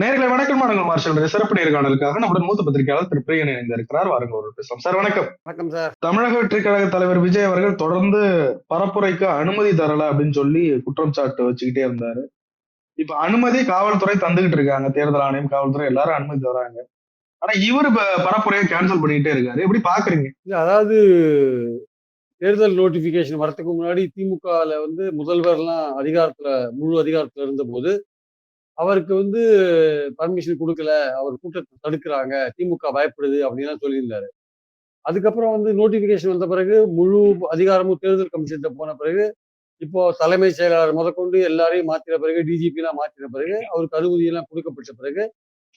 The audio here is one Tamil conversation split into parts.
நேர்களை வணக்கம் மாடுங்கள் மார்ஷல் சிறப்பு நேர்காணலுக்காக நம்முடைய மூத்த பத்திரிகையாளர் திரு பிரியன் இணைந்திருக்கிறார். வாருங்க ஒரு பேசலாம். சார் வணக்கம். வணக்கம் சார். தமிழக வெற்றி கழக தலைவர் விஜய் அவர்கள் தொடர்ந்து பரப்புரைக்கு அனுமதி தரல அப்படின்னு சொல்லி குற்றம் சாட்டு வச்சுக்கிட்டே இருந்தாரு. இப்ப அனுமதி காவல்துறை தந்துகிட்டு இருக்காங்க, தேர்தல் ஆணையம் காவல்துறை எல்லாரும் அனுமதி தராங்க. ஆனா இவரு பரப்புரையை கேன்சல் பண்ணிக்கிட்டே இருக்காரு. எப்படி பாக்குறீங்க? அதாவது தேர்தல் நோட்டிபிகேஷன் வரதுக்கு முன்னாடி திமுகல முதல்வர்லாம் முழு அதிகாரத்துல இருந்த போது அவருக்கு பர்மிஷன் கொடுக்கல, அவர் கூட்டத்தை தடுக்கிறாங்க, திமுக பயப்படுது அப்படின்லாம் சொல்லியிருந்தாரு. அதுக்கப்புறம் நோட்டிபிகேஷன் வந்த பிறகு முழு அதிகாரமும் தேர்தல் கமிஷன் போன பிறகு இப்போ தலைமை செயலாளர் முதற்கொண்டு எல்லாரையும் மாத்திர பிறகு டிஜிபி எல்லாம் மாத்திர பிறகு அவருக்கு அனுமதி எல்லாம் கொடுக்கப்பட்ட பிறகு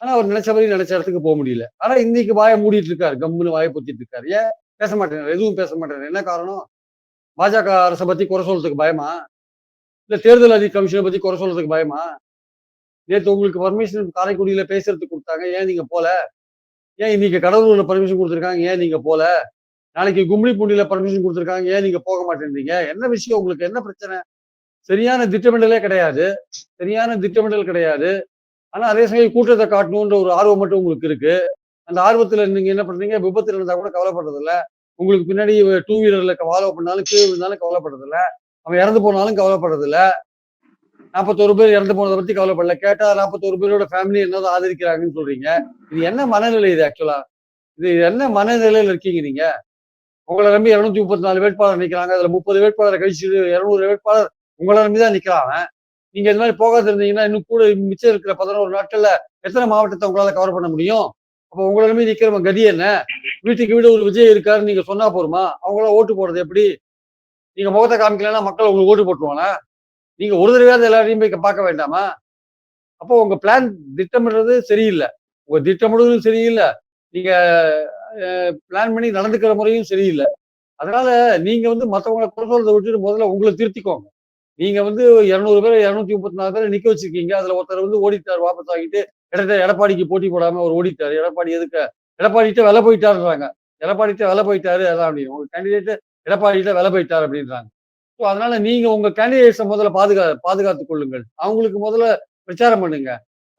ஆனா அவர் நினைச்சபடி நினைச்ச இடத்துக்கு போக முடியல. ஆனா இன்னைக்கு வாயை மூடிட்டு இருக்காரு, கம்முன்னு வாயை பொத்திட்டு இருக்காரு. ஏன் பேச மாட்டேன், எதுவும் பேச மாட்டேன். என்ன காரணம்? பாஜக அரசை பத்தி குறை சொல்றதுக்கு பயமா? இல்ல தேர்தல் கமிஷனை பத்தி குறை சொல்றதுக்கு பயமா? நேற்று உங்களுக்கு பர்மிஷன் காரைக்குடியில பேசுறதுக்கு கொடுத்தாங்க, ஏன் நீங்க போல? ஏன் இன்னைக்கு கடலூர்ல பர்மிஷன் கொடுத்துருக்காங்க, ஏன் நீங்க போல? நாளைக்கு கும்ளி பூண்டியில பர்மிஷன் கொடுத்துருக்காங்க, ஏன் நீங்க போக மாட்டேன்றீங்க? என்ன விஷயம்? உங்களுக்கு என்ன பிரச்சனை? சரியான திட்டமிடலே கிடையாது, சரியான திட்டமிடல் கிடையாது. ஆனா அதே சமயம் கூட்டத்தை காட்டணுன்ற ஒரு ஆர்வம் மட்டும் உங்களுக்கு இருக்கு. அந்த ஆர்வத்துல நீங்க என்ன பண்றீங்க? விபத்து நடந்தா கூட கவலைப்படுறது இல்ல. உங்களுக்கு பின்னாடி டூ வீலர்ல ஃபாலோ பண்ணாலும் கீழே விழுந்தாலும் கவலைப்படுறது இல்ல. அவன் இறந்து போனாலும் கவலைப்படுறது இல்ல. 41 பேர் இறந்து போனதை பத்தி கவலைப்படல. கேட்டா 41 பேரோட ஃபேமிலி என்னதான் ஆதரிக்கிறாங்கன்னு சொல்றீங்க. இது என்ன மனநிலை? இது ஆக்சுவலா இது என்ன மனநிலையில இருக்கீங்க நீங்க? உங்களை நம்பி 234 வேட்பாளர் நிக்கிறாங்க. அதுல 30 வேட்பாளரை கழிச்சு 200 வேட்பாளர் உங்களை நம்பி தான் நிக்கிறாங்க. நீங்க இந்த மாதிரி போகாது இருந்தீங்கன்னா இன்னும் கூட மிச்சம் இருக்கிற 11 நாட்கள்ல எத்தனை மாவட்டத்தை உங்களால கவர் பண்ண முடியும்? அப்ப உங்களை நம்பி நிக்கிறவங்க கதி என்ன? வீட்டுக்கு வீடு ஒரு விஜய் இருக்காருன்னு நீங்க சொன்னா போருமா? அவங்கள ஓட்டு போடுறது எப்படி? நீங்க முகத்தை காமிக்கலன்னா மக்கள் உங்களுக்கு ஓட்டு போட்டுருவானா? நீங்க ஒரு தடவையாவது எல்லாரையும் போய் பார்க்க வேண்டாமா? அப்போ உங்க பிளான் திட்டமிடுறது சரியில்லை, உங்க திட்டமிடுறதும் சரியில்லை, நீங்க பிளான் பண்ணி நடந்துக்கிற முறையும் சரியில்லை. அதனால நீங்க மத்தவங்களை குறை சொல்றதை விட்டுட்டு முதல்ல உங்களை திருத்திக்கோங்க. நீங்க 200 பேர் 234 பேரை நிக்க வச்சிருக்கீங்க. அதுல ஒருத்தர் ஓடிட்டார், வாபஸ் ஆகிட்டு எடப்பாடிக்கு போட்டி போடாம அவர் ஓடிட்டாரு. எடப்பாடி எதுக்கு? எடப்பாடிட்ட விலை போயிட்டாருன்றாங்க. எடப்பாடிட்ட விலை போயிட்டாரு அதான் அப்படின்னு. உங்க கேண்டிடேட் எடப்பாடிட்ட விலை போயிட்டார் அப்படின்றாங்க. ஸோ அதனால நீங்க உங்க கேண்டிடேட்ஸை முதல்ல பாதுகாத்துக் கொள்ளுங்கள். அவங்களுக்கு முதல்ல பிரச்சாரம் பண்ணுங்க.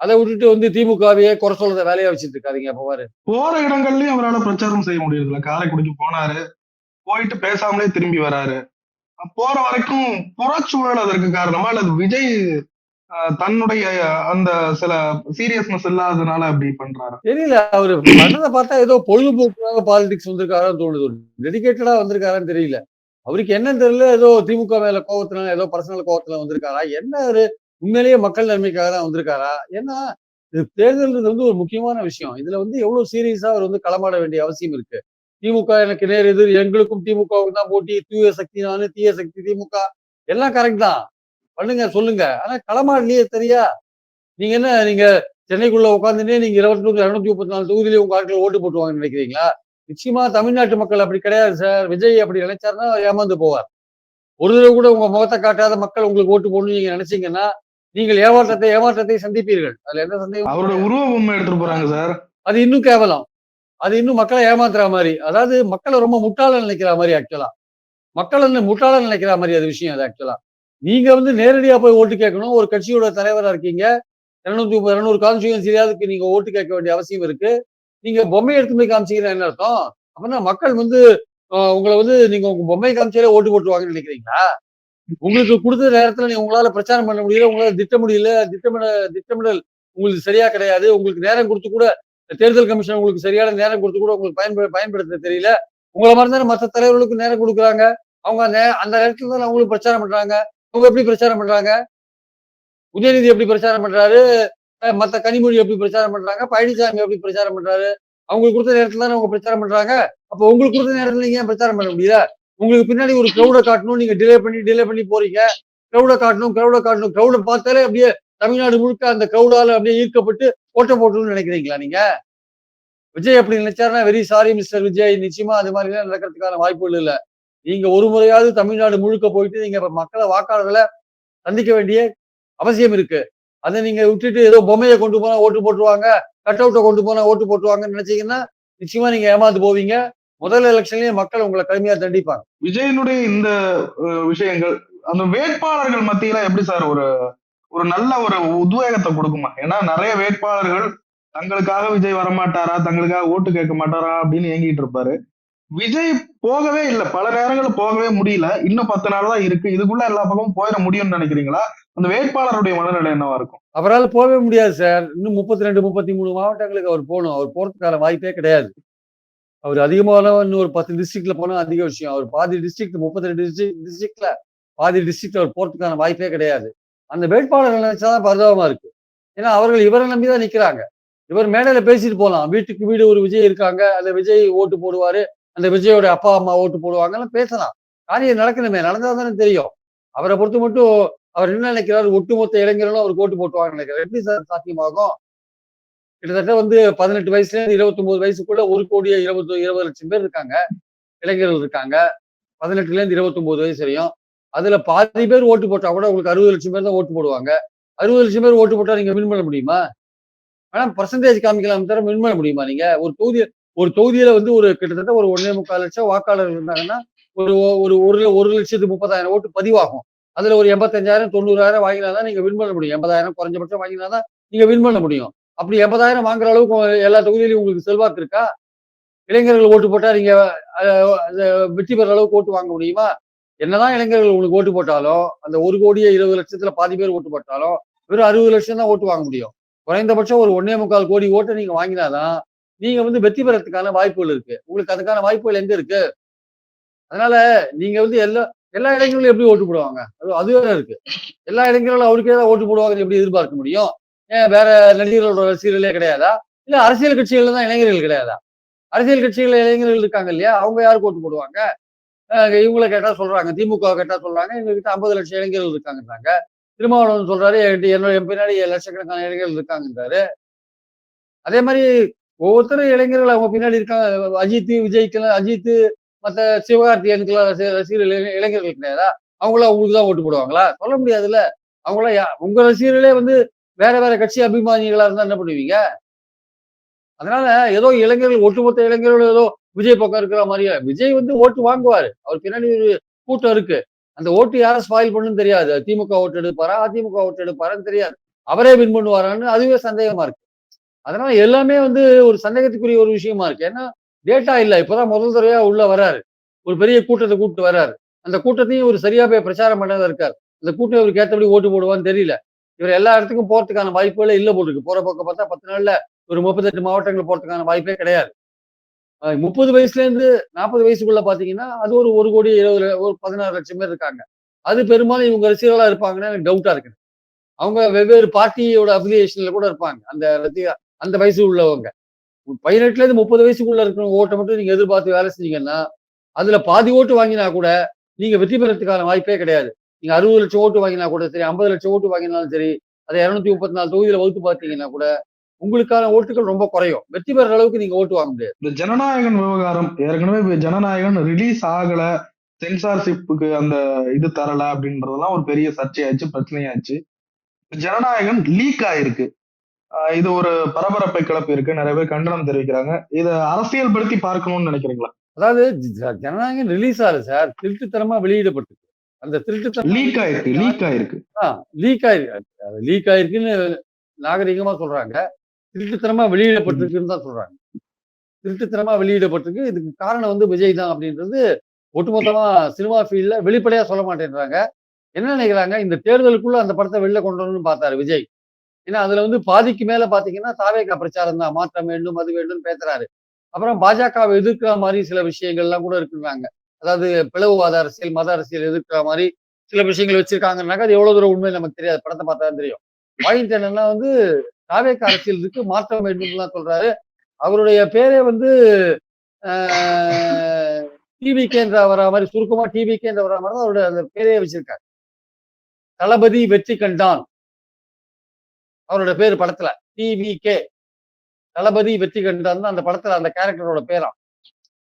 அதை விட்டுட்டு திமுகவையே குறை சொல்றத வேலையா வச்சுட்டு இருக்காதீங்க. அப்பவாரு போற இடங்கள்லயும் அவரால் பிரச்சாரம் செய்ய முடியறதில்ல. காரைக்குடிக்கு போனாரு, போயிட்டு பேசாமலே திரும்பி வராரு. போற வரைக்கும் புறச்சூழல் அதற்கு காரணமா, அல்லது விஜய் தன்னுடைய அந்த சில சீரியஸ்னஸ் இல்லாததுனால அப்படி பண்றாரு தெரியல. அவரு பண்ணதை பார்த்தா ஏதோ பொழுதுபோக்குக்காக பாலிடிக்ஸ் வந்திருக்காரான்னு தோணுது. டெடிகேட்டடா வந்திருக்காரான்னு தெரியல. அவருக்கு என்னன்னு தெரியல. ஏதோ திமுக மேல கோவத்தினால, ஏதோ பர்சனல் கோவத்துல வந்திருக்காரா என்ன? அவரு உண்மையிலேயே மக்கள் நன்மைக்காக தான் வந்திருக்காரா? ஏன்னா இது தேர்தல்ன்றது ஒரு முக்கியமான விஷயம். இதுல எவ்வளவு சீரியஸா அவர் களமாட வேண்டிய அவசியம் இருக்கு. திமுக எனக்கு நேர் எதிர், எங்களுக்கும் திமுகவுக்கு தான் போட்டி, தூய சக்தி நானு, தீய சக்தி திமுக, எல்லாம் கரெக்ட் தான். பண்ணுங்க, சொல்லுங்க. ஆனா களமாடலையே சரியா. நீங்க சென்னைக்குள்ள உட்காந்துட்டே நீங்க 234 தொகுதியிலே உங்க ஆட்கள் ஓட்டு போட்டுவாங்கன்னு நினைக்கிறீங்களா? நிச்சயமா தமிழ்நாட்டு மக்கள் அப்படி கிடையாது சார். விஜய் அப்படி நினைச்சாருன்னா ஏமாந்து போவார். ஒரு தடவை கூட உங்க முகத்தை காட்டாத மக்கள் உங்களுக்கு ஓட்டு போடணும்னு நீங்க நினைச்சீங்கன்னா நீங்கள் ஏமாற்றத்தை சந்திப்பீர்கள். அதுல எந்த சந்தேகம்? அவருடைய உருவ பொம்மை எடுத்துட்டு போறாங்க சார். அது இன்னும் கேவலம். அது இன்னும் மக்களை ஏமாத்துற மாதிரி. அதாவது மக்களை ரொம்ப முட்டாள நினைக்கிற மாதிரி. ஆக்சுவலா மக்கள் முட்டாள நினைக்கிற மாதிரி அது விஷயம். அது ஆக்சுவலா நீங்க நேரடியா போய் ஓட்டு கேட்கணும். ஒரு கட்சியோட தலைவரா இருக்கீங்க. 200 கான்ஸ்டியூன்சியாவதுக்கு நீங்க ஓட்டு கேட்க வேண்டிய அவசியம் இருக்கு. நீங்க பொம்மை எடுத்து போய் காமிச்சீங்கன்னா என்ன அர்த்தம்? அப்படின்னா மக்கள் உங்களை நீங்க உங்க பொம்மை காமிச்சாலே ஓட்டு போட்டுருவாங்கன்னு நினைக்கிறீங்களா? உங்களுக்கு கொடுத்த நேரத்துல உங்களால பிரச்சாரம் பண்ண முடியல, உங்களால திட்டமிடல் உங்களுக்கு சரியா கிடையாது. உங்களுக்கு நேரம் கொடுத்து கூட தேர்தல் கமிஷன் உங்களுக்கு சரியான நேரம் கொடுத்து கூட உங்களுக்கு பயன்படுத்த தெரியல. உங்களை மாதிரி தானே மற்ற தலைவர்களுக்கு நேரம் கொடுக்குறாங்க. அவங்க அந்த நேரத்துல தான் அவங்களுக்கு பிரச்சாரம் பண்றாங்க. அவங்க எப்படி பிரச்சாரம் பண்றாங்க? உதயநிதி எப்படி பிரச்சாரம் பண்றாரு? மத்த கனிமொழி எப்படி பிரச்சாரம் பண்றாங்க? பழனிசாமி எப்படி பிரச்சாரம் பண்றாரு? அவங்களுக்கு கொடுத்த நேரத்துல தானே அவங்க பிரச்சாரம் பண்றாங்க. அப்ப உங்களுக்கு கொடுத்த நேரத்துல நீங்க ஏன் பிரச்சாரம் பண்ண முடியல? உங்களுக்கு பின்னாடி ஒரு கிரௌட காட்டணும், நீங்க டிலே பண்ணி போறீங்க. கிரௌட காட்டணும். கிரௌட பார்த்தாலே அப்படியே தமிழ்நாடு முழுக்க அந்த கிரௌடால அப்படியே ஈர்க்கப்பட்டு ஓட்ட போட்டணும்னு நினைக்கிறீங்களா நீங்க? விஜய் அப்படி நினைச்சாருன்னா வெரி சாரி மிஸ்டர் விஜய். நிச்சயமா அது மாதிரி எல்லாம் நடக்கிறதுக்கான வாய்ப்புகள் இல்ல. நீங்க ஒரு முறையாவது தமிழ்நாடு முழுக்க போயிட்டு நீங்க மக்களை வாக்காளர்களை சந்திக்க வேண்டிய அவசியம் இருக்கு. அதை நீங்க விட்டுட்டு ஏதோ பொம்மையை கொண்டு போனா ஓட்டு போட்டுருவாங்க, கட் அவுட்டை கொண்டு போனா ஓட்டு போட்டுருவாங்கன்னு நினைச்சீங்கன்னா நிச்சயமா நீங்க ஏமாந்து போவீங்க. முதல் எலெக்ஷன்லயே மக்கள் உங்களை கடுமையா தண்டிப்பாங்க. விஜயனுடைய இந்த விஷயங்கள் அந்த வேட்பாளர்கள் மத்தியில எப்படி சார் ஒரு ஒரு நல்ல ஒரு உத்வேகத்தை கொடுக்குமா? ஏன்னா நிறைய வேட்பாளர்கள் தங்களுக்காக விஜய் வரமாட்டாரா, தங்களுக்காக ஓட்டு கேட்க மாட்டாரா அப்படின்னு ஏங்கிட்டு இருப்பாரு. விஜய் போகவே இல்ல. பல நேரங்கள்ல போகவே முடியல. இன்னும் 10 நாள் தான் இருக்கு. இதுக்குள்ள எல்லா பக்கமும் போயிட முடியும்னு நினைக்கிறீங்களா? அந்த வேட்பாளருடைய மனநிலை என்னவா இருக்கும்? அவரால் போகவே முடியாது சார். இன்னும் 32, 33 மாவட்டங்களுக்கு அவர் போகணும். அவர் போறதுக்கான வாய்ப்பே கிடையாது. அவர் அதிகமான இன்னும் ஒரு 10 டிஸ்ட்ரிக்ட்ல போனா அதிக விஷயம். அவர் பாதி டிஸ்ட்ரிக்ட் 32 டிஸ்ட்ரிக்ட்ல பாதி டிஸ்ட்ரிக்ட் அவர் போறதுக்கான வாய்ப்பே கிடையாது. அந்த வேட்பாளர் நினைச்சாதான் பரிதாபமா இருக்கு. ஏன்னா அவர்கள் இவரை நம்பிதான் நிக்கிறாங்க. இவர் மேடையில பேசிட்டு போலாம். வீட்டுக்கு வீடு ஒரு விஜய் இருக்காங்க. அந்த விஜய் ஓட்டு போடுவாரு. அந்த விஜயோட அப்பா, அம்மா ஓட்டு போடுவாங்கலாம் பேசலாம். காரியம் நடக்கணுமே. நடந்தா தானே தெரியும். அவர பொறுத்த மட்டும் அவர் என்ன நினைக்கிறாரு, ஒட்டுமொத்த இளைஞர்களும் அவருக்கு ஓட்டு போட்டுருவாங்கன்னு நினைக்கிறாரு. எப்படி சார் சாத்தியமாகும்? கிட்டத்தட்ட வந்து 18 வயசுலேருந்து 29 வயசுக்குள்ள 1,20,20,00,000 பேர் இருக்காங்க. இளைஞர்கள் இருக்காங்க. 18லேருந்து 29 வயசு வரையும். அதுல பாதி பேர் ஓட்டு போட்டா கூட உங்களுக்கு 60,00,000 பேர் தான் ஓட்டு போடுவாங்க. 60,00,000 பேர் ஓட்டு போட்டா நீங்க வின் பண்ண முடியுமா? ஆனா பெர்சன்டேஜ் காமிக்கலாம் தவிர வின் பண்ண முடியுமா நீங்க? ஒரு தொகுதியில வந்து ஒரு கிட்டத்தட்ட ஒரு 1,4 லட்சம் வாக்காளர் இருந்தாங்கன்னா, ஒரு ஒரு ஒரு 1,30,000 ஓட்டு பதிவாகும். அதுல ஒரு 85,000 90,000 வாங்கினா தான் நீங்க வின் பண்ண முடியும். 80,000 குறைஞ்சபட்சம் வாங்கினா தான் நீங்க வின் பண்ண முடியும். அப்படி 80,000 வாங்குற அளவுக்கு எல்லா தொகுதியிலும் உங்களுக்கு செல்வாக்கு இருக்கா? இளைஞர்கள் ஓட்டு போட்டா நீங்க அ அத வெற்றி பெற அளவுக்கு ஓட்டு வாங்க முடியுமா? என்னதான் இளைஞர்கள் உங்களுக்கு ஓட்டு போட்டாலும், அந்த 1,20,00,000த்துல பாதி பேர் ஓட்டு போட்டாலும், வெறும் 60,00,000 தான் ஓட்டு வாங்க முடியும். குறைந்தபட்சம் ஒரு 1,4 கோடி ஓட்ட நீங்க வாங்கினா தான், நீங்க வந்து வெற்றி பெறதுக்கான வாய்ப்புகள் இருக்கு. உங்களுக்கு அதுக்கான வாய்ப்புகள் எங்க இருக்கு? அதனால நீங்க வந்து எல்லா எல்லா இளைஞர்களும் எப்படி ஓட்டு போடுவாங்க? அது வேற இருக்கு. எல்லா இளைஞர்களும் அவருக்கே தான் ஓட்டு போடுவாங்கன்னு எப்படி எதிர்பார்க்க முடியும்? ஏன் வேற நடிகர்களோட ரசிகர்களே கிடையாதா? இல்ல அரசியல் கட்சிகள்ல தான் இளைஞர்கள் கிடையாதா? அரசியல் கட்சிகள்ல இளைஞர்கள் இருக்காங்க இல்லையா? அவங்க யாருக்கு ஓட்டு போடுவாங்க? இவங்கள கேட்டா சொல்றாங்க. திமுக கேட்டா சொல்றாங்க, எங்ககிட்ட 50,00,000 இளைஞர்கள் இருக்காங்கன்றாங்க. திருமாவளவன் சொல்றாரு, என் பின்னாடி லட்சக்கணக்கான இளைஞர்கள் இருக்காங்கன்றாரு. அதே மாரி ஒவ்வொருத்தரும் இளைஞர்கள் அவங்க பின்னாடி இருக்காங்க. அஜித், விஜய்க்கெல்லாம் அஜித், மத்த சிவகார்த்திகேயனுக்கெல்லாம் ரசிகர்கள் இளைஞர்கள் கிடையாதா? அவங்களாம் உங்களுக்கு தான் ஓட்டு போடுவாங்களா? சொல்ல முடியாதுல்ல. அவங்களாம் உங்க ரசிகர்களே வந்து வேற வேற கட்சி அபிமானிகளா இருந்தா என்ன பண்ணுவீங்க? அதனால ஏதோ இளைஞர்கள் ஒட்டுமொத்த இளைஞர்களும் ஏதோ விஜய் பக்கம் இருக்கிற மாதிரியே விஜய் வந்து ஓட்டு வாங்குவாரு. அவர் பின்னாடி ஒரு கூட்டம் இருக்கு. அந்த ஓட்டு யார ஸ்பாயில் பண்ணுன்னு தெரியாது. திமுக ஓட்டு எடுப்பாரா? அதிமுக ஓட்டு எடுப்பாரான்னு தெரியாது. அவரே வின் பண்ணுவாரான்னு அதுவே சந்தேகமா இருக்கு. அதனால எல்லாமே வந்து ஒரு சந்தேகத்துக்குரிய ஒரு விஷயமா இருக்கு. ஏன்னா டேட்டா இல்ல. இப்பதான் முதல் தடவையா உள்ள வராரு. ஒரு பெரிய கூட்டத்த கூட்டிட்டு வராரு. அந்த கூட்டத்தையும் ஒரு சரியா போய் பிரச்சாரம் பண்ணாத இருக்காரு. அந்த கூட்டம் இவருக்கு ஏத்தபடி ஓட்டு போடுவான்னு தெரியல. இவர் எல்லா இடத்துக்கும் போறதுக்கான வாய்ப்புகளே இல்ல போலிருக்கு. போற பக்கம் பார்த்தா 10 நாள்ல ஒரு 38 மாவட்டங்கள் போறதுக்கான வாய்ப்பே கிடையாது. 30 வயசுலேருந்து 40 வயசுக்குள்ள பார்த்தீங்கன்னா, அது ஒரு 1,20,00,000 ஒரு 16,00,000 பேர் இருக்காங்க. அது பெரும்பாலும் இவங்க ரசிகர்களா இருப்பாங்கன்னு எனக்கு டவுட்டா இருக்கு. அவங்க வெவ்வேறு பார்ட்டியோட அஃபிலியேஷன்ல கூட இருப்பாங்க. அந்த வயசு உள்ளவங்க. 18லேருந்து 30 வயசுக்குள்ள இருக்கிறவங்க ஓட்ட மட்டும் நீங்க எதிர்பார்த்து வேலை செஞ்சீங்கன்னா, அதுல பாதி ஓட்டு வாங்கினா கூட, நீங்க வெற்றி பெறதுக்கான வாய்ப்பே கிடையாது. நீங்க 60,00,000 ஓட்டு வாங்கினா கூட சரி, 50,00,000 ஓட்டு வாங்கினாலும் சரி, அத 234 தொகுதியில வகுத்து பார்த்தீங்கன்னா கூட, உங்களுக்கான ஓட்டுகள் ரொம்ப குறையும். வெற்றி பெற அளவுக்கு நீங்க ஓட்டு வாங்க முடியாது. இந்த ஜனநாயகன் விவகாரம் ஏற்கனவே இப்ப ஜனநாயகன் ரிலீஸ் ஆகல, சென்சார்ஷிப்புக்கு அந்த இது தரல அப்படின்றதெல்லாம் ஒரு பெரிய சர்ச்சையாச்சு, பிரச்சனையாச்சு. ஜனநாயகன் லீக் ஆயிருக்கு. இது ஒரு பரபரப்பை கிளப்பி இருக்கு. நிறைய பேர் கண்டனம் தெரிவிக்கிறாங்க. இத அரசியல் படுத்தி பார்க்கணும்னு நினைக்கிறீங்களா? அதாவது ஜனநாயகம் ரிலீஸ் ஆகல சார். திருட்டுத்தனமா வெளியிடப்பட்டிருக்கு. அந்த திருட்டுத்தனமா லீக் ஆயிருக்கு, லீக் ஆயிருக்கு. ஆ லீக் ஆயிருக்கு. அது லீக் ஆயிருக்குன்னு நாகரிகமா சொல்றாங்க. திருட்டுத்தனமா ம். வெளியிடப்பட்டிருக்குன்னு தான் சொல்றாங்க. திருட்டுத்தனமா வெளியிடப்பட்டிருக்கு. இதுக்கு காரணம் வந்து விஜய் தான் அப்படின்றது ஒட்டுமொத்தமா சினிமா ஃபீல்ட்ல வெளிப்படையா சொல்ல மாட்டேன்றாங்க. என்ன நினைக்கிறாங்க, இந்த தேர்தலுக்குள்ள அந்த படத்த வெளில கொண்டு வரணும்னு பார்த்தாரு விஜய். ஏன்னா, அதுல வந்து பாதிக்கு மேல பார்த்தீங்கன்னா, தாவேகா பிரச்சாரம் தான். மாற்றம் வேண்டும், அது வேண்டும்னு பேசுறாரு. அப்புறம் பாஜகவ எதிர்க்கிற மாரி சில விஷயங்கள்லாம் கூட இருக்குன்னாங்க. அதாவது பிளவுவாத அரசியல், மத அரசியல் எதிர்க்கிற மாரி சில விஷயங்கள் வச்சிருக்காங்கன்னாக்க, அது எவ்வளவு தூரம் உண்மைன்னு நமக்கு தெரியாது. படத்த பார்த்தா தான் தெரியும். பாயிண்ட் என்னன்னா வந்து, தாவேகா அரசியல் இருக்கு, மாற்றம் வேண்டும்லாம் சொல்றாரு. அவருடைய பேரே வந்து அ டிவிகேன்ற வரா மாரி சுருக்கமா டிவிகேன்ற வரா மாரி தான் அவருடைய அந்த பேரையே வச்சிருக்காரு. தளபதி வெற்றி கண்டான். அவரோட பேரு படத்துல. டிவிகே. தளபதி வெற்றி கண்டான் தான் அந்த படத்துல அந்த கேரக்டரோட பேராம்.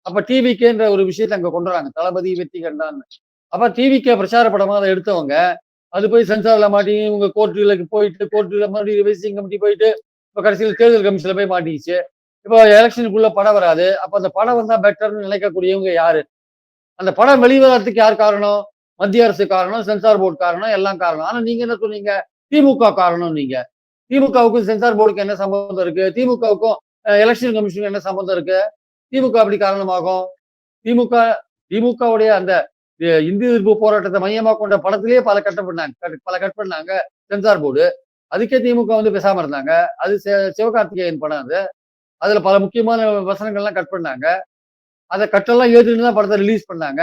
அப்ப டிவிகேன்ற ஒரு விஷயத்த அங்க கொண்டு வராங்க. தளபதி வெற்றி கண்டான்னு. அப்ப டிவிகே பிரச்சார படமா அத எடுத்தவங்க, அது போய் சென்சார்ல மாட்டி இவங்க கோர்ட்டுகளுக்கு போயிட்டு, கோர்ட்டுல மறுபடியும் ரிவைசிங் கமிட்டி போயிட்டு, இப்ப கடைசியில தேர்தல் கமிஷன்ல போய் மாட்டிக்கிச்சு. இப்போ எலக்ஷனுக்குள்ள படம் வராது. அப்ப அந்த படம் வந்தா பெட்டர்ன்னு நினைக்கக்கூடியவங்க யாரு? அந்த படம் வெளிவராததுக்கு யார் காரணம்? மத்திய அரசு காரணம், சென்சார் போர்ட் காரணம், எல்லாம் காரணம். ஆனா நீங்க என்ன சொன்னீங்க? திமுக காரணம் நீங்க. திமுகவுக்கும் சென்சார் போர்டுக்கு என்ன சம்பந்தம் இருக்கு? திமுகவுக்கும் எலெக்ஷன் கமிஷனுக்கு என்ன சம்பந்தம் இருக்கு? திமுக அப்படி காரணமாகும். திமுக திமுகவுடைய அந்த இந்தி எதிர்ப்பு போராட்டத்தை மையமா கொண்ட படத்திலேயே பல கட் பண்ணாங்க சென்சார் போர்டு. அதுக்கே திமுக வந்து பேசாம இருந்தாங்க. அது சிவகார்த்திகேயன் படம் அது. அதுல பல முக்கியமான வசனங்கள்லாம் கட் பண்ணாங்க. அத கட்டெல்லாம் ஏத்துக்கிட்டு தான் படத்த ரிலீஸ் பண்ணாங்க.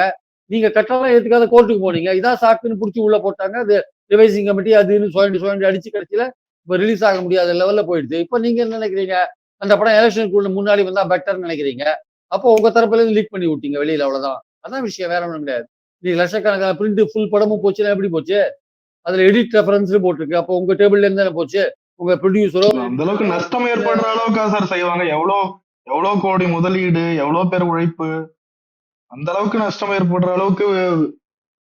நீங்க கட்டெல்லாம் ஏத்துக்காத கோர்ட்டுக்கு போனீங்க. இதான் சாக்குன்னு புடிச்சு உள்ள போட்டாங்க. அது ரிவைசிங் கமிட்டி அது இதுன்னு சுழண்டு அடிச்சு கடைசியில இப்ப ரிலீஸ் ஆக முடியாத லெவல்ல போயிடுச்சு. இப்ப நீங்க என்ன நினைக்கிறீங்க? அந்த படம் எலக்ஷனுக்கு முன்னாடி வந்தா பெட்டர்ன்னு நினைக்கிறீங்க. அப்போ உங்க தரப்புல இருந்து லீக் பண்ணி விட்டீங்க வெளியில அவ்வளவுதான். அதான் விஷயம். வேற ஒண்ணும் கிடையாது. நீங்க லட்சக்கணக்கான பிரிண்ட் ஃபுல் படமும் போச்சுன்னா எப்படி போச்சு? அதுல எடிட் ரெஃபரன்ஸ்னு போட்டிருக்கு. அப்போ உங்க டேபிள்ல இருந்து தானே போச்சு. உங்க ப்ரொடியூசரோ அந்த அளவுக்கு நஷ்டம் ஏற்படுற அளவுக்கா சார் செய்வாங்க? எவ்வளவு கோடி முதலீடு, எவ்வளவு பேர் உழைப்பு, அந்த அளவுக்கு நஷ்டம் ஏற்படுற அளவுக்கு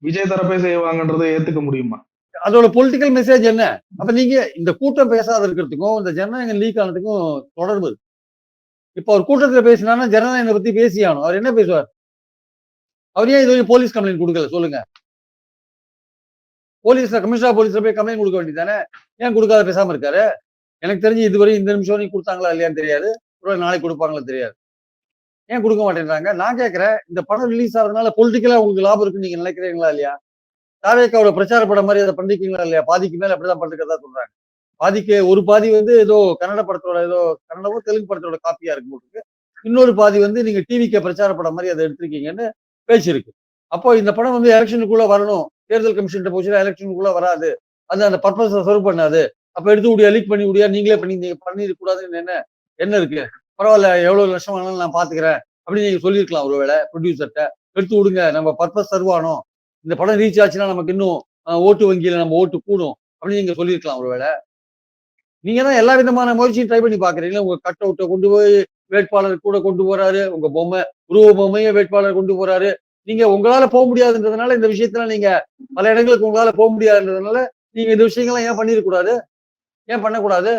விஜய் தரப்பே செய்வாங்கன்றதை ஏத்துக்க முடியுமா? அதோட பொலிட்டிக்கல் மெசேஜ் என்ன? அப்ப நீங்க இந்த கூட்டம் பேசாத இருக்கிறதுக்கும் இந்த ஜனநாயகம் லீக் ஆனதுக்கும் தொடர்பு இருக்கு. இப்ப அவர் கூட்டத்துல பேசினாருன்னா ஜனநாயகத்தை பத்தி பேசியாகணும். அவர் என்ன பேசுவார்? அவர் ஏன் இது போலீஸ் கம்ப்ளைண்ட் கொடுக்கல சொல்லுங்க? கமிஷனர் ஆஃப் போலீஸ்ல போய் கம்ப்ளைண்ட் கொடுக்க வேண்டியதானே? ஏன் கொடுக்காத பேசாம இருக்காரு? எனக்கு தெரிஞ்சு இதுவரை இந்த நிமிஷம் வரைக்கும் கொடுத்தாங்களா இல்லையான்னு தெரியாது. ஒரு நாளைக்கு கொடுப்பாங்களா தெரியாது. ஏன் கொடுக்க மாட்டேன்றாங்க? நான் கேட்கிறேன், இந்த படம் ரிலீஸ் ஆகிறதுனால பொலிட்டிக்கலா உங்களுக்கு லாபம் இருக்குன்னு நீங்க நினைக்கிறீங்களா இல்லையா? தாவேக்காவோட பிரச்சார படம் மாதிரி அதை பண்ணிருக்கீங்களா இல்லையா? பாதிக்கு மேல அப்படிதான் பண்ணிருக்கதா சொல்றாங்க. பாதிக்கு ஒரு பாதி வந்து ஏதோ கன்னட படத்தோட ஏதோ கன்னடவோ தெலுங்கு படத்தோட காப்பியா இருக்கு போட்டுருக்கு. இன்னொரு பாதி வந்து நீங்க டிவிக்கு பிரச்சார படம் மாதிரி அதை எடுத்திருக்கீங்கன்னு பேச்சு இருக்கு. அப்போ இந்த படம் வந்து எலெக்ஷனுக்குள்ள வரணும். தேர்தல் கமிஷன் போச்சுன்னா எலெக்ஷனுக்குள்ள வராது. அது அந்த பர்பஸ் சர்வ் பண்ணாது. அப்ப எடுத்து விடியா லீக் பண்ணி விடியா நீங்களே பண்ணிருக்க கூடாதுன்னு என்ன இருக்கு? பரவாயில்ல எவ்வளவு லட்சம் ஆனாலும் நான் பாத்துக்கிறேன் அப்படின்னு நீங்க சொல்லியிருக்கலாம் ஒருவேளை ப்ரொடியூசர்கிட்ட. எடுத்து விடுங்க நம்ம பர்பஸ் சர்வ் ஆனோம். இந்த படம் ரீச் ஆச்சுன்னா நமக்கு இன்னும் ஓட்டு வங்கியில நம்ம ஓட்டு கூடும் அப்படின்னு நீங்க சொல்லியிருக்கலாம் ஒருவேளை. நீங்க தான் எல்லா விதமான முயற்சியும் ட்ரை பண்ணி பாக்குறீங்களா? உங்க கட் அவுட்டை கொண்டு போய் வேட்பாளர் கூட கொண்டு போறாரு. உங்க உருவ பொம்மையை வேட்பாளர் கொண்டு போறாரு. நீங்க உங்களால போக முடியாதுன்றதுனால இந்த விஷயத்துல நீங்க பல இடங்களுக்கு உங்களால போக முடியாதுன்றதுனால நீங்க இந்த விஷயங்கள்லாம் ஏன் பண்ணிடக்கூடாது? ஏன் பண்ணக்கூடாது?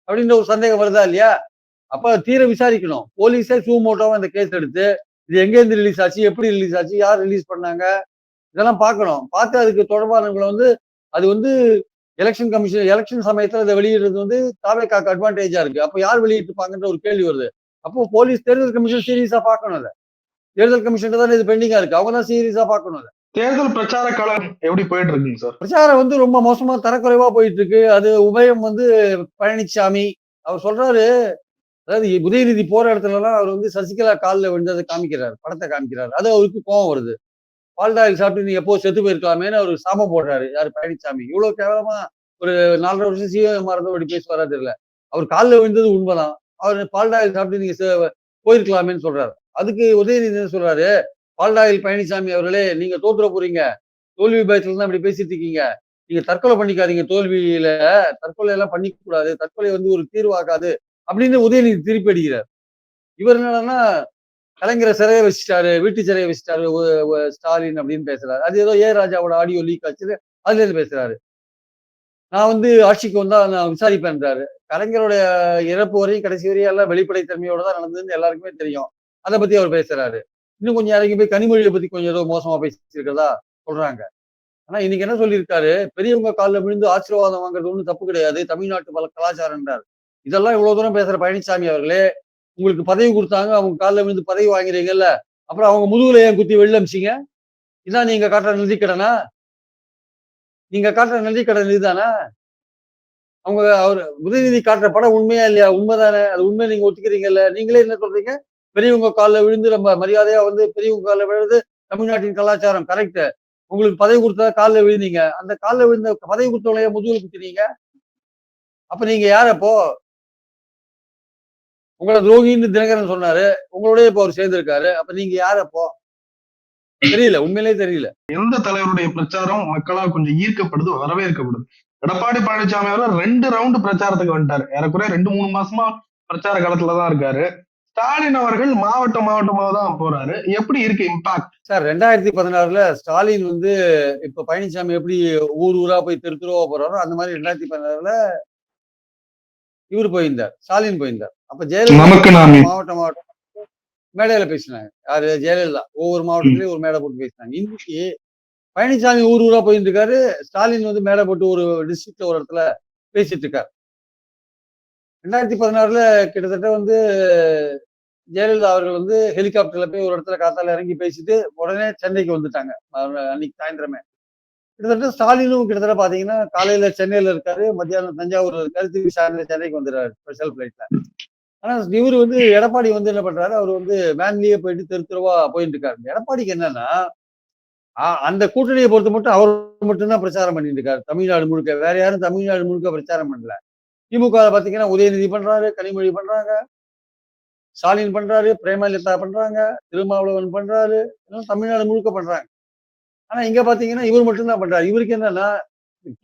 அப்படின்ற ஒரு சந்தேகம் வருதா இல்லையா? அப்ப தீர விசாரிக்கணும். போலீஸே சூமோட்டோவா இந்த கேஸ் எடுத்து இது எங்க இருந்து ரிலீஸ் ஆச்சு, எப்படி ரிலீஸ் ஆச்சு, யார் ரிலீஸ் பண்ணாங்க, இதெல்லாம் பார்க்கணும். பார்த்து அதுக்கு தொடர்பானவங்களை வந்து அது வந்து எலெக்ஷன் சமயத்துல அதை வெளியிடுறது வந்து தாவேக்காக்கு அட்வான்டேஜா இருக்கு. அப்ப யார் வெளியிட்டிருப்பாங்கன்ற ஒரு கேள்வி வருது. அப்போ போலீஸ் தேர்தல் கமிஷன் சீரியஸா பார்க்கணும் அதை. தேர்தல் கமிஷன் தானே இது பெண்டிங்கா இருக்கு. அவங்க தான் சீரியஸா பார்க்கணும் அதை. தேர்தல் பிரச்சார காலம் எப்படி போயிட்டு இருக்குங்க சார்? பிரச்சாரம் வந்து ரொம்ப மோசமா தரக்குறைவா போயிட்டு இருக்கு. அது உபயம் வந்து பழனிசாமி அவர் சொல்றாரு, அதாவது உதயநிதி போற இடத்துல எல்லாம் அவர் வந்து சசிகலா காலில் விழுந்ததை காமிக்கிறாரு, படத்தை காமிக்கிறாரு. அது அவருக்கு கோவம் வருது. பால்டாயில் சாப்பிட்டு நீ எப்போ செத்து போயிருக்கலாமேன்னு அவர் சாபம் போடுறாரு. யாரு? பழனிசாமி. இவ்வளவு கேவலமா ஒரு 4.5 வருஷம் சிஎம் இருந்தவர் இப்படி பேசுவாரா தெரியல. அவர் காலில் விழுந்தது உண்மைதான். அவர் பால்டாயில் சாப்பிட்டு நீங்க போயிருக்கலாமேன்னு சொல்றாரு. அதுக்கு உதயநிதி என்ன சொல்றாரு? பால்டாயில் பழனிசாமி அவர்களே, நீங்க தோத்துற போறீங்க. தோல்வி பயத்துல தான் இப்படி பேசிட்டு இருக்கீங்க. நீங்க தற்கொலை பண்ணிக்காதீங்க தோல்வியில. தற்கொலை எல்லாம் பண்ணிக்க கூடாது. தற்கொலை வந்து ஒரு தீர்வாகாது அப்படின்னு உதயநிதி திருப்பி அடிக்கிறார். இவர் என்னன்னா கலைஞரை சிறைய வச்சுட்டாரு, வீட்டு சிறைய வச்சுட்டாரு ஸ்டாலின் அப்படின்னு பேசுறாரு. அது ஏதோ ராஜாவோட ஆடியோ லீக் ஆச்சு. அதுல இருந்து பேசுறாரு. நான் வந்து ஆட்சிக்கு வந்தா நான் விசாரிப்பேன்றாரு. கலைஞருடைய இறப்பு வரையும் கடைசி வரையும் எல்லாம் வெளிப்படைத்தன்மையோட தான் நடந்ததுன்னு எல்லாருக்குமே தெரியும். அதை பத்தி அவர் பேசுறாரு. இன்னும் கொஞ்சம் இறங்கி போய் கனிமொழியை பத்தி கொஞ்சம் ஏதோ மோசமா பேசியிருக்கிறதா சொல்றாங்க. ஆனா இன்னைக்கு என்ன சொல்லியிருக்காரு? பெரியவங்க காலில் விழுந்து ஆசீர்வாதம் வாங்குறது ஒண்ணும் தப்பு கிடையாது. தமிழ்நாட்டு பல கலாச்சாரம்ன்றார். இதெல்லாம் இவ்வளவு தூரம் பேசுற பழனிசாமி அவர்களே, உங்களுக்கு பதவி கொடுத்தாங்க, அவங்க காலில் விழுந்து பதவி வாங்கிறீங்கல்ல, அப்புறம் அவங்க முதுகுல ஏன் குத்தி வெளில அமிச்சிங்க? இதான் நீங்க காட்டுற நிதிக்கடனா? நீங்க காட்டுற நிதிக்கடன் இதுதானா? அவர் உதயநிதி காட்டுற படம் உண்மையா இல்லையா? உண்மைதானே? அது உண்மை நீங்க ஒத்துக்கிறீங்கல்ல? நீங்களே என்ன சொல்றீங்க? பெரியவங்க காலில் விழுந்து நம்ம மரியாதையா வந்து பெரியவங்க காலில் விழுது தமிழ்நாட்டின் கலாச்சாரம் கரெக்ட். உங்களுக்கு பதவி கொடுத்தா காலில் விழுந்தீங்க. அந்த காலில் விழுந்த பதவி கொடுத்தவங்களையே முதுகுல குத்தினீங்க. அப்ப நீங்க யார் அப்போ? உங்களை துரோகின்னு தினகரன் சொன்னாரு. உங்களோடய இப்ப அவர் சேர்ந்திருக்காரு. அப்ப நீங்க யார் அப்போ? தெரியல. உண்மையிலேயே தெரியல. எந்த தலைவருடைய பிரச்சாரம் மக்களால் கொஞ்சம் ஈர்க்கப்படுது, வரவேற்கப்படுது? எடப்பாடி பழனிசாமி அவர்கள் 2 ரவுண்டு பிரச்சாரத்துக்கு வந்துட்டாரு. ஏறக்குறைய 2-3 மாசமா பிரச்சார காலத்துலதான் இருக்காரு. ஸ்டாலின் அவர்கள் மாவட்டமா தான் போறாரு. எப்படி இருக்கு இம்பாக்ட்? சார் 2016ல ஸ்டாலின் வந்து இப்ப பழனிசாமி எப்படி ஊரா போய் தெருவா போறாரோ அந்த மாதிரி 2016ல இவர் போயிருந்தார், ஸ்டாலின் போயிருந்தார். அப்ப ஜெயலலிதா மாவட்டம் மேடையில பேசினாங்க. யாரு? ஜெயலலிதா. ஒவ்வொரு மாவட்டத்திலயும் ஒரு மேடை போட்டு பேசினாங்க. இன்னைக்கு பழனிசாமி ஊர் ஊரா போயிட்டு இருக்காரு. ஸ்டாலின் வந்து மேடை போட்டு ஒரு டிஸ்ட்ரிக்ட்ல ஒரு இடத்துல பேசிட்டு இருக்காரு. 2016ல கிட்டத்தட்ட வந்து ஜெயலலிதா அவர்கள் வந்து ஹெலிகாப்டர்ல போய் ஒரு இடத்துல காத்தால இறங்கி பேசிட்டு உடனே சென்னைக்கு வந்துட்டாங்க. அன்னைக்கு சாயந்திரமே. கிட்டத்தட்ட ஸ்டாலினும் கிட்டத்தட்ட பாத்தீங்கன்னா காலையில சென்னையில இருக்காரு, மத்தியானம் தஞ்சாவூர்ல இருக்காரு, திருப்பி சாயந்தரம் சென்னைக்கு வந்துடுறாரு ஸ்பெஷல் ஃபிளைட்ல. ஆனா இவரு வந்து எடப்பாடி வந்து என்ன பண்றாரு, அவர் வந்து வேன்லயே போயிட்டு தெரு தெருவா போயிட்டு இருக்காரு. எடப்பாடிக்கு என்னன்னா, அந்த கூட்டணியை பொறுத்த மட்டும் அவர் மட்டும் தான் பிரச்சாரம் பண்ணிட்டு இருக்காரு தமிழ்நாடு முழுக்க. வேற யாரும் தமிழ்நாடு முழுக்க பிரச்சாரம் பண்ணல. திமுக பாத்தீங்கன்னா உதயநிதி பண்றாரு, கனிமொழி பண்றாங்க, ஸ்டாலின் பண்றாரு, பிரேமலதா பண்றாங்க, திருமாவளவன் பண்றாரு, எல்லாம் தமிழ்நாடு முழுக்க பண்றாங்க. ஆனா இங்க பாத்தீங்கன்னா இவர் மட்டும் தான் பண்றாரு. இவருக்கு என்னன்னா,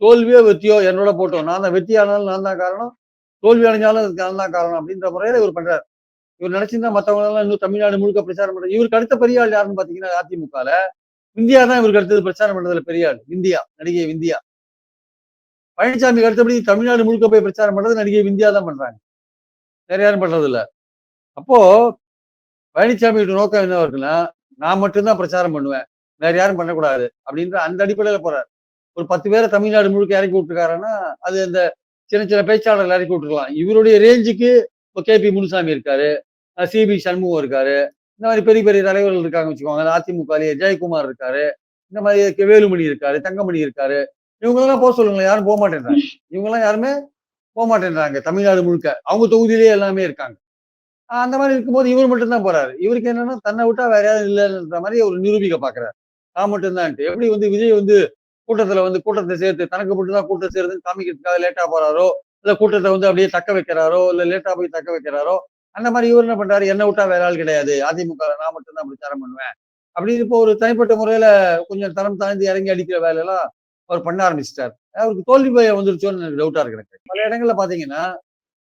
தோல்வியோ வெற்றியோ என்னோட போட்டோம். நான் தான் வெற்றி ஆனாலும் நான் தான் காரணம், தோல்வி அடைஞ்சாலும் அதுக்கு நான் தான் காரணம் அப்படின்ற முறையில இவர் பண்றாரு. இவர் நினைச்சிருந்தா மத்தவங்க எல்லாம் இன்னும் தமிழ்நாடு முழுக்க பிரச்சாரம் பண்றாரு. இவருக்கு அடுத்த பெரிய ஆள் யாருன்னு பாத்தீங்கன்னா அதிமுகல விந்தியா தான் இவருக்கு அடுத்தது பிரச்சாரம் பண்றதுல பெரிய ஆள். விந்தியா, நடிகை விந்தியா. பழனிசாமிக்கு அடுத்தபடி தமிழ்நாடு முழுக்க போய் பிரச்சாரம் பண்றது நடிகை விந்தியா தான் பண்றாங்க. வேற யாரும் பண்றது இல்ல. அப்போ பழனிசாமியோட நோக்கம் என்ன இருக்குன்னா, நான் மட்டும் தான் பிரச்சாரம் பண்ணுவேன். வேற யாரும் பண்ணக்கூடாது. அப்படின்ற அந்த அடிப்படையில போறாரு. ஒரு 10 பேரை தமிழ்நாடு முழுக்க இறக்கி விட்டுருக்காருன்னா, அது அந்த சின்ன சின்ன பேச்சாளர்கள் இறக்கி விட்டுருக்கலாம். இவருடைய ரேஞ்சுக்கு இப்போ கே.பி. முனுசாமி இருக்காரு, சி.பி. சண்முகம் இருக்காரு. இந்த மாதிரி பெரிய பெரிய தலைவர்கள் இருக்காங்க வச்சுக்கோங்க. அதிமுகலயே ஜெயக்குமார் இருக்காரு. இந்த மாதிரி வேலுமணி இருக்காரு, தங்கமணி இருக்காரு. இவங்களெல்லாம் போக சொல்லுங்களேன். யாரும் போக மாட்டேன்றாங்க. இவங்கெல்லாம் யாருமே போமாட்டேன்றாங்க தமிழ்நாடு முழுக்க. அவங்க தொகுதியிலேயே எல்லாமே இருக்காங்க. அந்த மாதிரி இருக்கும்போது இவர் மட்டும் தான் போறாரு. இவருக்கு என்னன்னா தன்னை விட்டா வேற யாரும் இல்லன்ற மாதிரி ஒரு நிரூபிக்க பாக்குறாரு. நான் மட்டும் தான்ட்டு. எப்படி வந்து விஜய் வந்து கூட்டத்துல வந்து கூட்டத்தை சேர்த்து தனக்கு மட்டும் தான் கூட்டம் சேருதுன்னு காமிக்கிறதுக்காக லேட்டா போறாரோ, இல்ல கூட்டத்தை வந்து அப்படியே தக்க வைக்கிறாரோ, இல்ல லேட்டா போய் தக்க வைக்கிறாரோ, அந்த மாதிரி இவர் என்ன பண்றாரு, என்ன விட்டா வேற ஆள் கிடையாது. அதிமுக நான் மட்டும் தான் பிரச்சாரம் பண்ணுவேன். அப்படின்னு இப்போ ஒரு தனிப்பட்ட முறையில கொஞ்சம் தரம் தாழ்ந்து இறங்கி அடிக்கிற வேலையெல்லாம் அவர் பண்ண ஆரம்பிச்சிட்டாரு. அவருக்கு தோல்வி பயம் வந்துருச்சோன்னு எனக்கு டவுட்டா இருக்கு எனக்கு. பல இடங்கள்ல பாத்தீங்கன்னா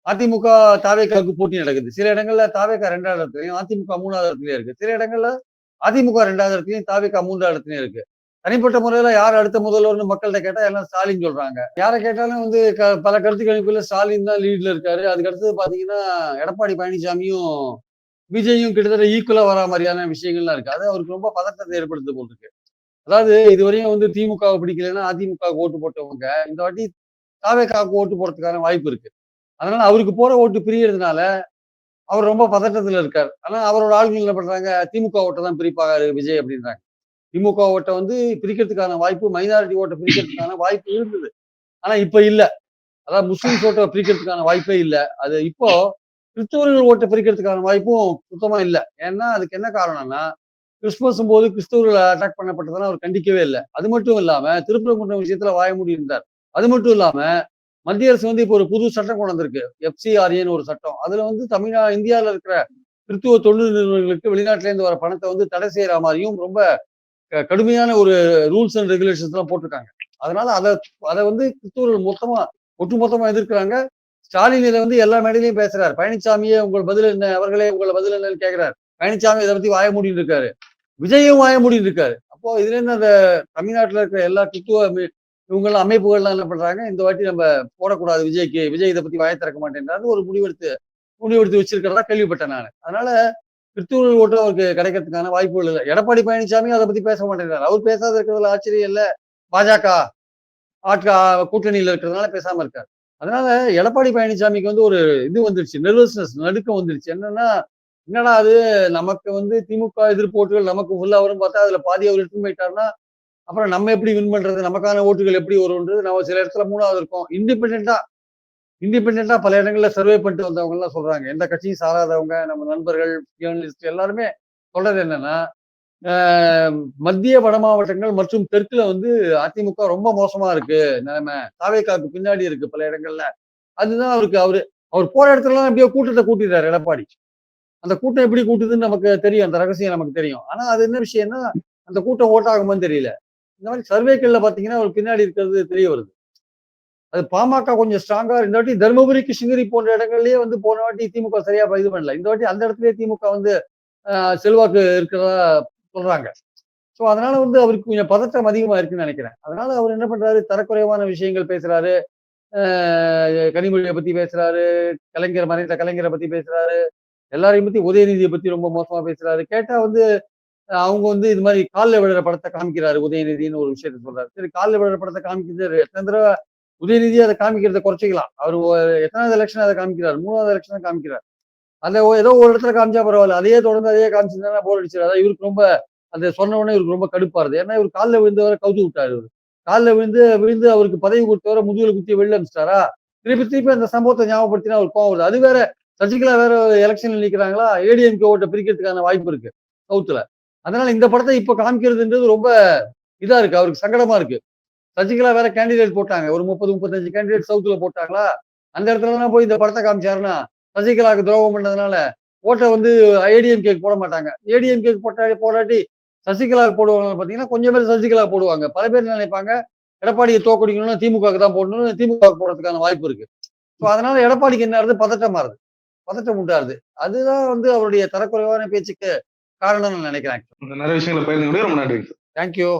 அதிமுக தாவேகாவுக்கு போட்டி நடக்குது. சில இடங்கள்ல தாவேகா 2வது இடத்துலயும், அதிமுக 3வது இடத்துலயும் இருக்கு. சில இடங்கள்ல அதிமுக 2வது இடத்துலயும், தாவேகா 3வது இடத்துலயும் இருக்கு. தனிப்பட்ட முறையில யார் அடுத்த முதல்வர்னு மக்கள்ட்ட கேட்டா எல்லாம் ஸ்டாலின் சொல்றாங்க. யார கேட்டாலும் வந்து பல கருத்து கணிப்புல ஸ்டாலின் தான் லீட்ல இருக்காரு. அதுக்கு அடுத்தது பாத்தீங்கன்னா எடப்பாடி பழனிசாமியும், விஜயும் கிட்டத்தட்ட ஈக்குவலா வரா மாதிரியான விஷயங்கள்லாம் இருக்கு. அது அவருக்கு ரொம்ப பதட்டத்தை ஏற்படுத்துது போல இருக்கு. அதாவது இதுவரையும் வந்து திமுகவை பிடிக்கலைன்னா அதிமுகவுக்கு ஓட்டு போட்டவங்க இந்த வாட்டி தாவேகாவுக்கு ஓட்டு போடுறதுக்கான வாய்ப்பு இருக்கு. அதனால அவருக்கு போற ஓட்டு பிரியறதுனால, அவர் ரொம்ப பதட்டத்துல இருக்காரு. ஆனா அவரோட ஆளுங்க என்ன பண்றாங்க, திமுக ஓட்ட தான் பிரிப்பாரு விஜய் அப்படின்றாங்க. திமுக ஓட்ட வந்து பிரிக்கிறதுக்கான வாய்ப்பு, மைனாரிட்டி ஓட்ட பிரிக்கிறதுக்கான வாய்ப்பு இருந்தது. ஆனா இப்ப இல்ல. அதாவது முஸ்லிம்ஸ் ஓட்ட பிரிக்கிறதுக்கான வாய்ப்பே இல்ல. அது இப்போ கிறிஸ்தவர்கள் ஓட்ட பிரிக்கிறதுக்கான வாய்ப்பும் சுத்தமா இல்ல. ஏன்னா அதுக்கு என்ன காரணம்னா, கிறிஸ்துமஸும் போது கிறிஸ்தவர்கள் அட்டாக் பண்ணப்பட்டதெல்லாம் அவர் கண்டிக்கவே இல்ல. அது மட்டும் இல்லாம திருப்பரங்குன்றம் விஷயத்துல வாய மூடி இருந்தார். அது மட்டும் இல்லாம மத்திய அரசு வந்து இப்போ ஒரு புது சட்டம் கொண்டு வந்திருக்கு. எஃப்சிஆர்ஏன்னு ஒரு சட்டம். அதுல வந்து இந்தியால இருக்கிற கிறிஸ்துவ தொண்டு நிறுவனங்களுக்கு வெளிநாட்டுல இருந்து வர பணத்தை வந்து தடை செய்யற மாதிரியும் ரொம்ப கடுமையான ஒரு ரூல்ஸ் அண்ட் ரெகுலேஷன்ஸ் எல்லாம் போட்டிருக்காங்க. அதனால அத வந்து கிறிஸ்துவர்கள் ஒட்டுமொத்தமா எதிர்க்கிறாங்க. ஸ்டாலின் இதை வந்து எல்லா மேடையிலையும் பேசுறாரு. பழனிசாமியே உங்கள் பதில் என்ன, அவர்களே உங்கள் பதில் என்னன்னு கேட்கிறாரு. பழனிசாமி இதை பத்தி வாய மூடிட்டு இருக்காரு. விஜயும் வாய மூடிட்டு இருக்காரு. அப்போ இதுல இருந்து அந்த தமிழ்நாட்டுல இருக்கிற எல்லா கிறிஸ்துவ இவங்கெல்லாம் அமைப்புகள்லாம் என்ன பண்றாங்க, இந்த வாட்டி நம்ம போடக்கூடாது விஜய்க்கு. விஜய் இதை பத்தி வாய திறக்க மாட்டேன்றாரு ஒரு முடிவெடுத்து வச்சிருக்கிறதா கேள்விப்பட்டேன் நான். அதனால கிறிஸ்துவர்கள் ஓட்டு அவருக்கு கிடைக்கிறதுக்கான வாய்ப்புகள் இல்லை. எடப்பாடி பழனிசாமி அதை பத்தி பேச மாட்டேங்கிறார். அவர் பேசாத இருக்கிறதுல ஆச்சரியம் இல்ல. பாஜக ஆட்கா கூட்டணியில இருக்கிறதுனால பேசாம இருக்காரு. அதனால எடப்பாடி பழனிசாமிக்கு வந்து ஒரு இது வந்துருச்சு, நெர்வஸ்னஸ், நடுக்கம் வந்துருச்சு. என்னடா அது, நமக்கு வந்து திமுக எதிர்ப்பு ஓட்டுகள் நமக்கு ஃபுல்லா வரும் பார்த்தா அதுல பாதி அவர் எடுத்துன்னு போயிட்டாருன்னா அப்புறம் நம்ம எப்படி வின் பண்றது, நமக்கான ஓட்டுகள் எப்படி வரும்ன்றது நம்ம சில இடத்துல 3வது இருக்கோம். இண்டிபெண்டா பல இடங்கள்ல சர்வே பண்ணிட்டு வந்தவங்க எல்லாம் சொல்றாங்க. எந்த கட்சியும் சாராதவங்க, நம்ம நண்பர்கள், ஜேர்னலிஸ்ட் எல்லாருமே சொல்றது என்னன்னா, மத்திய வட மாவட்டங்கள் மற்றும் தெற்குல வந்து அதிமுக ரொம்ப மோசமா இருக்கு நிலைமை. தாவேகாவுக்கு பின்னாடி இருக்கு பல இடங்கள்ல. அதுதான் அவர் போற இடத்துலலாம் எப்படியோ கூட்டத்தை கூட்டிடுறாரு எடப்பாடி. அந்த கூட்டம் எப்படி கூட்டுதுன்னு நமக்கு தெரியும். அந்த ரகசியம் நமக்கு தெரியும். ஆனா அது என்ன விஷயம்னா, அந்த கூட்டம் ஓட்டாகுமான்னு தெரியல. இந்த மாதிரி சர்வேக்கள்ல பாத்தீங்கன்னா அவர் பின்னாடி இருக்கிறது தெரிய வருது. அது பாமக கொஞ்சம் ஸ்ட்ராங்கா இந்த வாட்டி தருமபுரி, கிருஷ்ணகிரி போன்ற இடங்கள்லயே வந்து போன வாட்டி திமுக சரியா இது பண்ணல. இந்த வாட்டி அந்த இடத்துலயே திமுக வந்து செல்வாக்கு இருக்கிறதா சொல்றாங்க. சோ அதனால வந்து அவருக்கு கொஞ்சம் பதட்டம் அதிகமா இருக்குன்னு நினைக்கிறேன். அதனால அவர் என்ன பண்றாரு, தரக்குறைவான விஷயங்கள் பேசுறாரு. கனிமொழியை பத்தி பேசுறாரு, மறைந்த கலைஞரை பத்தி பேசுறாரு, எல்லாரையும் பத்தி உதயநிதியை பத்தி ரொம்ப மோசமா பேசுறாரு. கேட்டா வந்து அவங்க வந்து இது மாதிரி காலில் விழுற படத்தை காமிக்கிறாரு உதயநிதினு ஒரு விஷயத்த சொல்றாரு. சரி, காலில் விழுற படத்தை காமிக்கிறது எத்தனை தடவை உதயநிதி அதை காமிக்கிறத குறைச்சிக்கலாம். அவர் எத்தனாவது எலெக்ஷன் அதை காமிக்கிறார்? 3வது எலெக்ஷன் காமிக்கிறார். அந்த ஏதோ ஒரு இடத்துல காமிச்சா பரவாயில்ல. அதையே தொடர்ந்து அதையே காமிச்சிருந்தா போர் அடிச்சிடும். அதான் இவருக்கு ரொம்ப அந்த சொன்ன உடனே இவருக்கு ரொம்ப கடுப்பாருது. ஏன்னா இவர் காலில் விழுந்தவரை கவுத்து விட்டாரு இவரு. காலில் விழுந்து விழுந்து அவருக்கு பதவி கொடுத்தவரை முதுகுல குத்தி வெளில அனுப்பிச்சிட்டாரா? திருப்பி திருப்பி அந்த சம்பவத்தை ஞாபகப்படுத்தினா அவருக்கு கோவம் வருது. அது வேற சசிகலா வேற எலெக்ஷன்ல நிக்கிறாங்களா? ஏடிஎம்கே ஓட்டை பிரிக்கிறதுக்கான வாய்ப்பு இருக்கு சவுத்துல. அதனால இந்த படத்தை இப்ப காமிக்கிறதுன்றது ரொம்ப இதா இருக்கு. அவருக்கு சங்கடமா இருக்கு. சசிகலா வேற கேண்டிடேட் போட்டாங்க. ஒரு 30, 35 கேண்டிடேட் சவுத்துல போட்டாங்களா? அந்த இடத்துலலாம் போய் இந்த படத்தை காமிச்சாருன்னா, சசிகலாவுக்கு துரோகம் பண்ணதுனால ஓட்ட வந்து ஏடிஎம்கேக்கு போட மாட்டாங்க. ஏடிஎம்கேக்கு போடாட்டி சசிகலாவுக்கு போடுவாங்க பாத்தீங்கன்னா, கொஞ்சம் பேர் சசிகலா போடுவாங்க. பல பேர் என்ன நினைப்பாங்க, எடப்பாடியை தோற்கடிக்கணும்னா திமுகவுக்கு தான் போடணும்னு திமுகவுக்கு போடுறதுக்கான வாய்ப்பு இருக்கு. ஸோ அதனால எடப்பாடிக்கு என்ன ஆகுது? பதட்டமாறுது. பதட்டம் உண்டாருது. அதுதான் வந்து அவருடைய தரக்குறைவான பேச்சுக்கு காரணம்னு நான் நினைக்கிறேன். நிறைய விஷயங்களை பகிர்ந்து ரொம்ப நன்றி. Thank you.